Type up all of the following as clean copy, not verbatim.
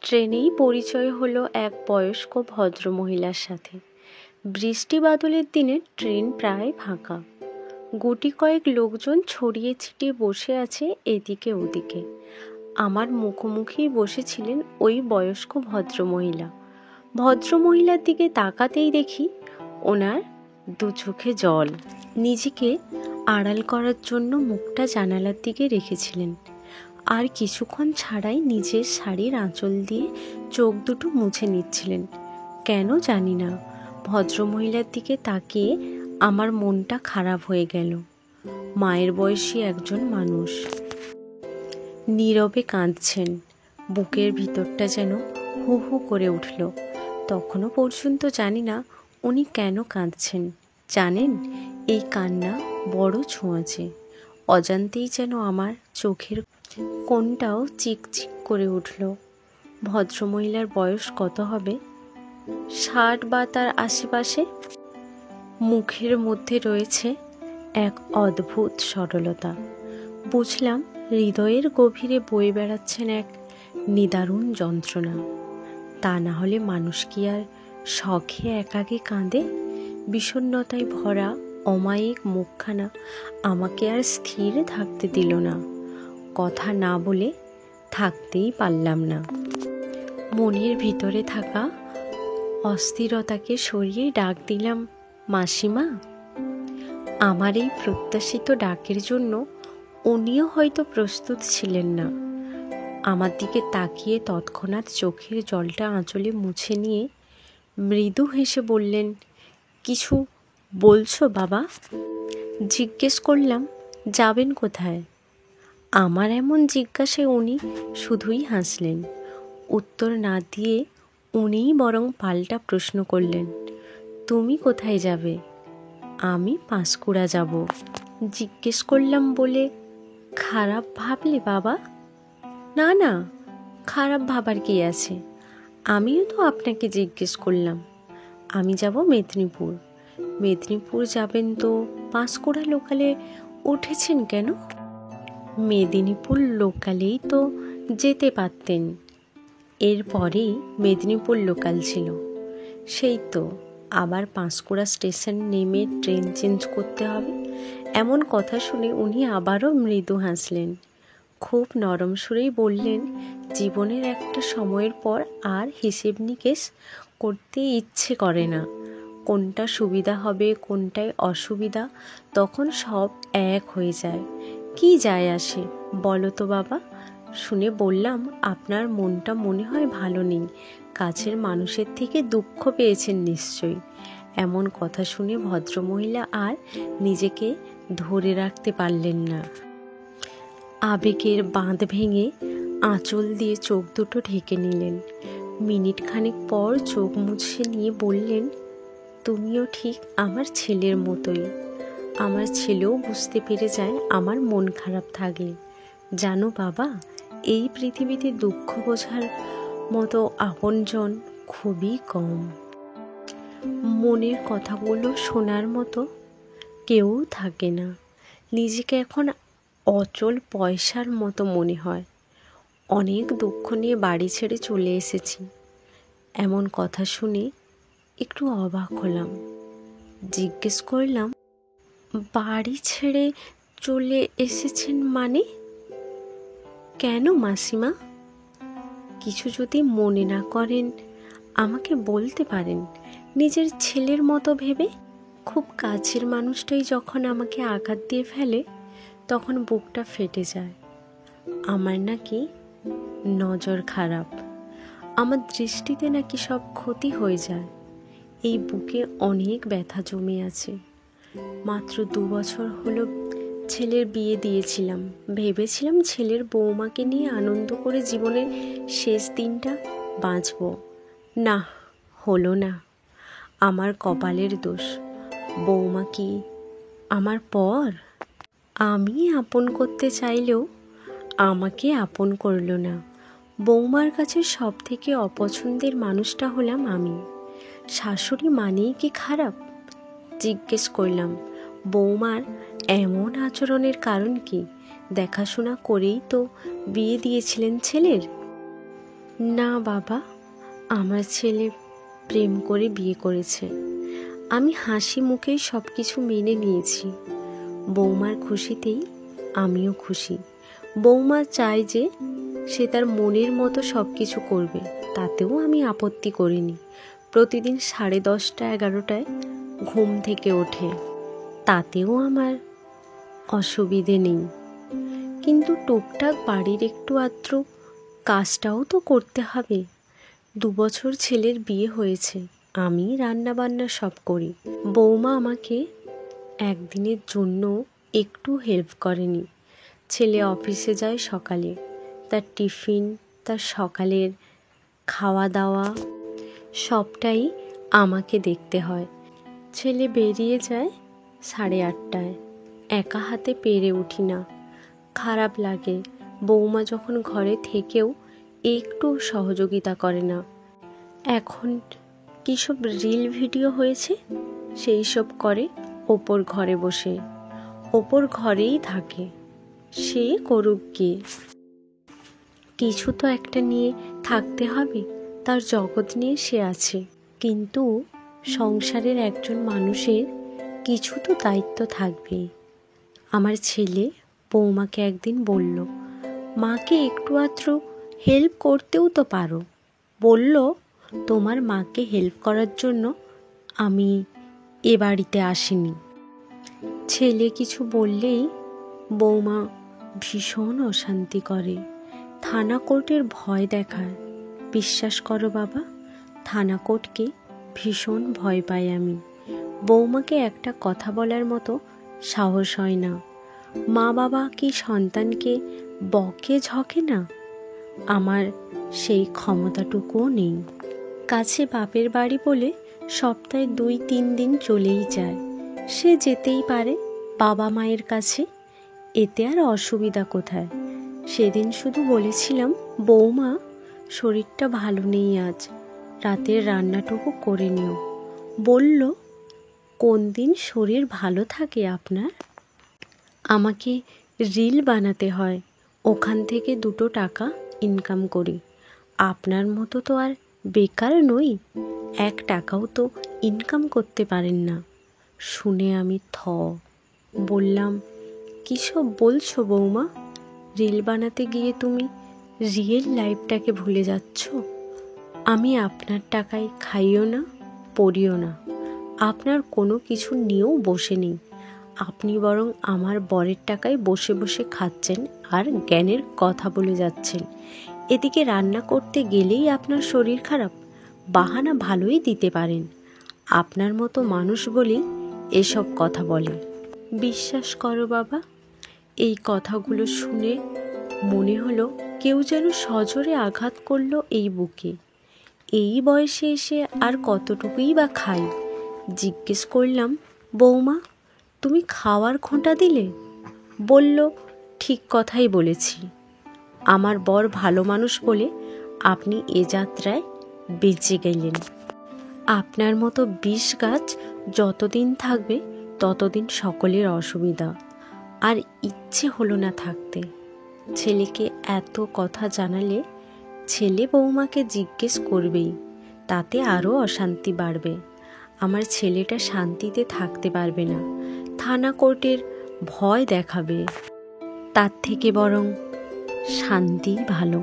ট্রেনেই পরিচয় হলো এক বয়স্ক ভদ্রমহিলার সাথে। বৃষ্টি বাদলের দিনে ট্রেন প্রায় ফাঁকা। গুটি কয়েক লোকজন ছড়িয়ে ছিটিয়ে বসে আছে এদিকে ওদিকে। আমার মুখোমুখি বসেছিলেন ওই বয়স্ক ভদ্রমহিলা। ভদ্রমহিলার দিকে তাকাতেই দেখি ওনার দু চোখে জল। নিজেকে আড়াল করার জন্য মুখটা জানালার দিকে রেখেছিলেন, আর কিছুক্ষণ ছাড়াই নিজের শাড়ির আঁচল দিয়ে চোখ দুটো মুছে নিচ্ছিলেন। কেন জানি না, ভদ্রমহিলার দিকে তাকিয়ে আমার মনটা খারাপ হয়ে গেল। মায়ের বয়সী একজন মানুষ নীরবে কাঁদছেন। বুকের ভিতরটা যেন হু হু করে উঠল। তখনও পর্যন্ত জানি না উনি কেন কাঁদছেন। জানেন, এই কান্না বড় ছোঁয়াচে। অজান্তেই যেন আমার চোখের কোণটাও চিকচিক করে উঠল। ভদ্রমহিলার বয়স কত হবে? 60 বা তার আশেপাশে। মুখের মধ্যে রয়েছে এক অদ্ভুত সরলতা। বুঝলাম হৃদয়ের গভীরে বয়ে বেড়াচ্ছেন এক নিদারুণ যন্ত্রণা। তা না হলে মানুষ কি আর শখে একাকী কাঁদে? বিষণ্ণতায় ভরা অমায়িক মুখখানা আমাকে আর স্থির থাকতে দিল না। কথা না বলে থাকতেই পারলাম না। মনের ভিতরে থাকা অস্থিরতাকে সরিয়ে ডাক দিলাম, মাসিমা। আমার এই প্রত্যাশিত ডাকের জন্য উনিও হয়তো প্রস্তুত ছিলেন না। আমার দিকে তাকিয়ে তৎক্ষণাৎ চোখের জলটা আঁচলে মুছে নিয়ে মৃদু হেসে বললেন, কিছু বলছো বাবা? জিজ্ঞেস করলাম, যাবেন কোথায়? আমার এমন জিজ্ঞাসায় উনি শুধুই হাসলেন। উত্তর না দিয়ে উনিই বরং পাল্টা প্রশ্ন করলেন, তুমি কোথায় যাবে? আমি পাঁশকুড়া যাব। জিজ্ঞেস করলাম বলে, খারাপ ভাবলে বাবা? না না, খারাপ ভাবার কি আছে? আমিও তো আপনাকে জিজ্ঞেস করলাম। আমি যাব মেদিনীপুর। মেদিনীপুর যাবেন তো পাঁশকুড়া লোকালে উঠেছেন কেন? মেদিনীপুর লোকালেই তো যেতে পারতেন। এরপরেই মেদিনীপুর লোকাল ছিল। সেই তো আবার পাঁশকুড়া স্টেশন নেমে ট্রেন চেঞ্জ করতে হবে। এমন কথা শুনে উনি আবারও মৃদু হাসলেন। খুব নরম সুরেই বললেন, জীবনের একটা সময়ের পর আর হিসেব নিকেশ করতে ইচ্ছে করে না। কোনটা সুবিধা হবে, কোনটায় অসুবিধা, তখন সব এক হয়ে যায়। কি যায় আসে বলো তো বাবা? শুনে বললাম, আপনার মনটা মনে হয় ভালো নেই। কাছের মানুষের থেকে দুঃখ পেয়েছেন নিশ্চয়ই। এমন কথা শুনে ভদ্রমহিলা আর নিজেকে ধরে রাখতে পারলেন না। আবেগের বাঁধ ভেঙে আঁচল দিয়ে চোখ দুটো ঢেকে নিলেন। মিনিট খানেক পর চোখ মুছে নিয়ে বললেন, তুমিও ঠিক আমার ছেলের মতোই। আমার ছেলেও বুঝতে পেরে যায় আমার মন খারাপ থাকলে। জানো বাবা, এই পৃথিবীতে দুঃখ বোঝার মতো আপনজন খুবই কম। মনের কথাগুলো শোনার মতো কেউ থাকে না। নিজেকে এখন অচল পয়সার মতো মনে হয়। অনেক দুঃখ নিয়ে বাড়ি ছেড়ে চলে এসেছি। এমন কথা শুনে একটু অবাক হলাম। জিজ্ঞেস করলাম, বাড়ি ছেড়ে চলে এসেছেন মানে? কেন মাসিমা? কিছু যদি মনে না করেন আমাকে বলতে পারেন। নিজের ছেলের মতো ভেবে। খুব কাছের মানুষটাই যখন আমাকে আঘাত দিয়ে ফেলে তখন বুকটা ফেটে যায়। আমার নাকি নজর খারাপ, আমার দৃষ্টিতে নাকি সব ক্ষতি হয়ে যায়। এই বুকে অনেক ব্যথা জমে আছে। মাত্র 2 বছর হলো ছেলের বিয়ে দিয়েছিলাম। ভেবেছিলাম ছেলের বৌমাকে নিয়ে আনন্দ করে জীবনের শেষ দিনটা বাঁচব। না, হলো না। আমার কপালের দোষ। বৌমা কি আমার পর? আমি আপন করতে চাইলেও আমাকে আপন করলো না। বৌমার কাছে সব থেকে অপছন্দের মানুষটা হলাম আমি। শাশুড়ি মানেই কি খারাপ? জিজ্ঞেস করলাম, বৌমার এমন আচরণের কারণ কি? দেখাশোনা করেই তো বিয়ে দিয়েছিলেন ছেলের। না বাবা, আমার ছেলে প্রেম করে বিয়ে করেছে। আমি হাসি মুখেই সব কিছু মেনে নিয়েছি। বৌমার খুশিতেই আমিও খুশি। বৌমা চায় যে সে তার মনের মতো সব কিছু করবে, তাতেও আমি আপত্তি করিনি। প্রতিদিন 10:30 11টায় ঘুম থেকে ওঠে, তাতেও আমার অসুবিধে নেই। কিন্তু টুকটাক বাড়ির একটু আধটু কাজটাও তো করতে হবে। 2 বছর ছেলের বিয়ে হয়েছে, আমি রান্না বান্না সব করি। বৌমা আমাকে একদিনের জন্য একটু হেল্প করেনি। ছেলে অফিসে যায় সকালে, তার টিফিন, তার সকালের খাওয়া দাওয়া সবটাই আমাকে দেখতে হয়। ছেলে বেরিয়ে যায় 8:30টায়, একা হাতে পেরে উঠি না। খারাপ লাগে, বৌমা যখন ঘরে থেকেও একটু সহযোগিতা করে না। এখন কী সব রিল ভিডিও হয়েছে, সেই সব করে ওপর ঘরে বসে, ওপর ঘরেই থাকে। সে করুক গিয়ে, কিছু তো একটা নিয়ে থাকতে হবে, তার জগৎ নিয়ে সে আছে। কিন্তু সংসারের একজন মানুষের কিছু তো দায়িত্ব থাকবেই। আমার ছেলে বৌমাকে একদিন বলল, মাকে একটু আধটু হেল্প করতেও তো পারো। বলল, তোমার মাকে হেল্প করার জন্য আমি এ বাড়িতে আসিনি। ছেলে কিছু বললেই বৌমা ভীষণ অশান্তি করে, থানা কোর্টের ভয় দেখায়। বিশ্বাস করো বাবা, থানা কোর্টকে ভীষণ ভয় পাই আমি। বৌমাকে একটা কথা বলার মতো সাহস হয় না। মা বাবা কি সন্তানকে বকে ঝকে না? আমার সেই ক্ষমতাটুকুও নেই। কাছে বাপের বাড়ি বলে সপ্তাহে 2-3 দিন চলেই যায়। সে যেতেই পারে বাবা মায়ের কাছে, এতে আর অসুবিধা কোথায়? সেদিন শুধু বলেছিলাম, বৌমা শরীরটা ভালো নেই, আজ রাতের রান্নাটুকু করে নিও। বলল, কোন দিন শরীর ভালো থাকে আপনার? আমাকে রিল বানাতে হয়, ওখান থেকে 2 টাকা ইনকাম করি। আপনার মতো তো আর বেকার নই, 1 টাকাও তো ইনকাম করতে পারেন না। শুনে আমি বললাম, কী সব বলছো বৌমা? রিল বানাতে গিয়ে তুমি রিয়েল লাইফটাকে ভুলে যাচ্ছ। আমি আপনার টাকায় খাইও না, পড়িও না, আপনার কোনো কিছু নিয়েও বসে নেই। আপনি বরং আমার বরের টাকায় বসে বসে খাচ্ছেন আর জ্ঞানের কথা বলে যাচ্ছেন। এদিকে রান্না করতে গেলেই আপনার শরীর খারাপ, বাহানা ভালোই দিতে পারেন। আপনার মতো মানুষ বলেই এসব কথা বলে। বিশ্বাস করো বাবা, এই কথাগুলো শুনে মনে হলো কেউ যেন সজোরে আঘাত করলো এই বুকে। এই বয়সে এসে আর কতটুকুই বা খাই? জিজ্ঞেস করলাম, বৌমা তুমি খাওয়ার খোঁটা দিলে? বলল, ঠিক কথাই বলেছি। আমার বর ভালো মানুষ বলে আপনি এ যাত্রায় বেঁচে গেলেন। আপনার মতো 20 গাছ যতদিন থাকবে ততদিন সকলের অসুবিধা, আর ইচ্ছে হলো না থাকতে। ছেলেকে এত কথা জানালে ছেলে বৌমাকে জিজ্ঞেস করবেই, তাতে আরও অশান্তি বাড়বে। আমার ছেলেটা শান্তিতে থাকতে পারবে না, থানা কোর্টের ভয় দেখাবে। তার থেকে বরং শান্তিই ভালো।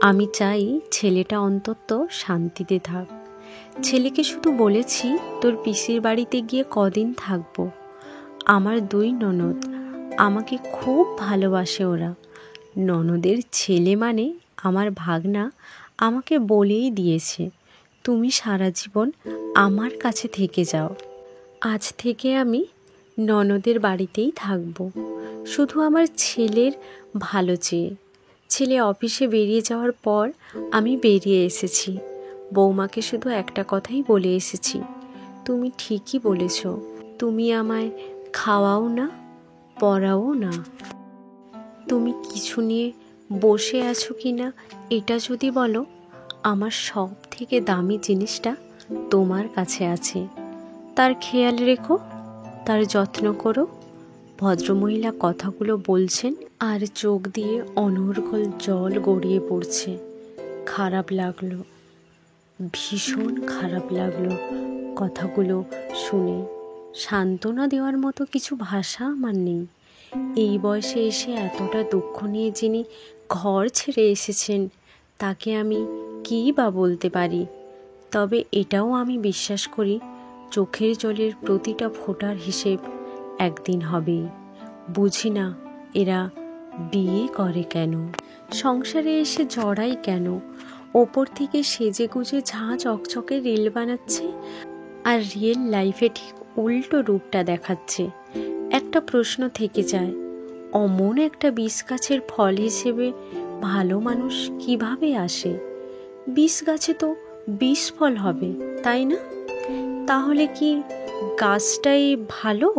আমি চাই ছেলেটা অন্তত শান্তিতে থাক। ছেলেকে শুধু বলেছি, তোর পিসির বাড়িতে গিয়ে কদিন থাকবো। আমার 2 ননদ, আমাকে খুব ভালোবাসে ওরা। ননদের ছেলে মানে আমার ভাগনা আমাকে বলেই দিয়েছে, তুমি সারা জীবন আমার কাছে থেকে যাও। আজ থেকে আমি ননদের বাড়িতেই থাকবো, শুধু আমার ছেলের ভালো চেয়ে। ছেলে অফিসে বেরিয়ে যাওয়ার পর আমি বেরিয়ে এসেছি। বৌমাকে শুধু একটা কথাই বলে এসেছি, তুমি ঠিকই বলেছ, তুমি আমায় খাওয়াও না, পড়াও না। তুমি কিছু নিয়ে বসে আছো কি না এটা যদি বলো, আমার সব থেকে দামি জিনিসটা তোমার কাছে আছে। তার খেয়াল রেখো, তার যত্ন করো। ভদ্রমহিলা কথাগুলো বলছেন আর চোখ দিয়ে অনর্গল জল গড়িয়ে পড়ছে। খারাপ লাগলো, ভীষণ খারাপ লাগলো কথাগুলো শুনে। সান্ত্বনা দেওয়ার মতো কিছু ভাষা আমার নেই। এই বয়সে এসে এতটা দুঃখ নিয়ে যিনি ঘর ছেড়ে এসেছেন, তাকে আমি কী বা বলতে পারি। তবে এটাও আমি বিশ্বাস করি, চোখের জলের প্রতিটা ফোঁটার হিসেব একদিন হবেই। বুঝি না এরা বিয়ে করে কেন, সংসারে এসে জড়াই কেন, ওপর থেকে সেজে গুজে ঝাঁ চকচকে রিল বানাচ্ছে আর রিয়েল লাইফে ঠিক উল্টো রূপটা দেখাচ্ছে। একটা প্রশ্ন থেকে যায়, অমন একটা বিষ গাছের ফল হিসেবে ভালো মানুষ কিভাবে আসে? বিষ গাছে তো বিষ ফল হবে, তাই না? তাহলে কি গাছটাই ভালো?